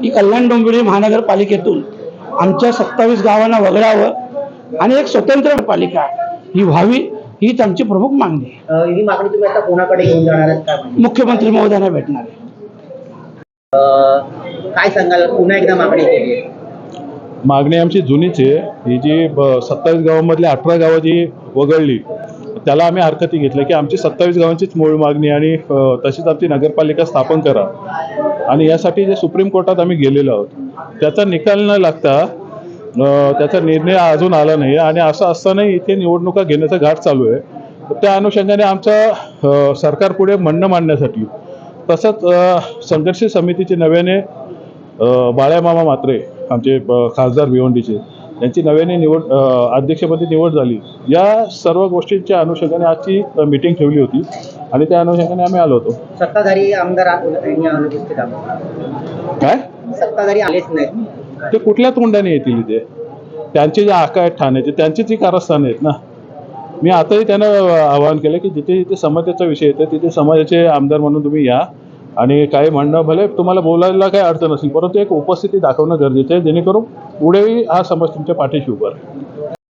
की कल्याण डोंबिवली महानगरपालिकेतून आमच्या 27 गावांना वगळावं आणि एक स्वतंत्र पालिका ही व्हावी, हीच आमची प्रमुख मागणी आहे. ही मागणी तुम्ही आता कोणाकडे घेऊन जाणार आहेत काय? मुख्यमंत्री महोदयांना भेटणार आहे. काय सांगाल, पुन्हा एकदा मागणी केली आहे? मागणी आमची जुनीच आहे. ही जी 27 गावांमधली 18 गावं जी वगळली त्याला आम्ही हरकती घेतल्या की आमची 27 गावांचीच मूळ मागणी आणि तशीच आमची नगरपालिका स्थापन करा. आणि यासाठी जे सुप्रीम कोर्टात आम्ही गेलेलो आहोत त्याचा निकाल न लागता त्याचा निर्णय अजून आला नाही आणि असं असतानाही इथे निवडणुका घेण्याचा घाट चालू आहे. त्या अनुषंगाने आमचं सरकारपुढे म्हणणं मांडण्यासाठी तसंच संघर्ष समितीचे नव्याने बाळामामा म्हात्रे आमचे खासदार भिवंडीचे यांची नव्याने अध्यक्षपदी निवड झाली. या सर्व गोष्टींच्या अनुषंगाने आजची मीटिंग ठेवली होती आणि त्या अनुषंगाने आम्ही आलो होतो. सत्ताधारी आमदार काय सत्ताधारी आलेच नाही ते कुठल्या तोंडाने येतील इथे? त्यांचे जे आका आहेत ठाण्याचे त्यांचीच ही कारस्थानं आहेत ना. मी आताही त्यांना आवाहन केलं की जिथे जिथे समाजाचा विषय येतो तिथे समाजाचे आमदार म्हणून तुम्ही या आणि काही म्हणणं भले तुम्हाला बोलायला काही अडचण असेल परंतु एक उपस्थिती दाखवणं गरजेचं आहे जेणेकरून पुढेही हा समाज तुमच्या पाठीशी उभा राहील.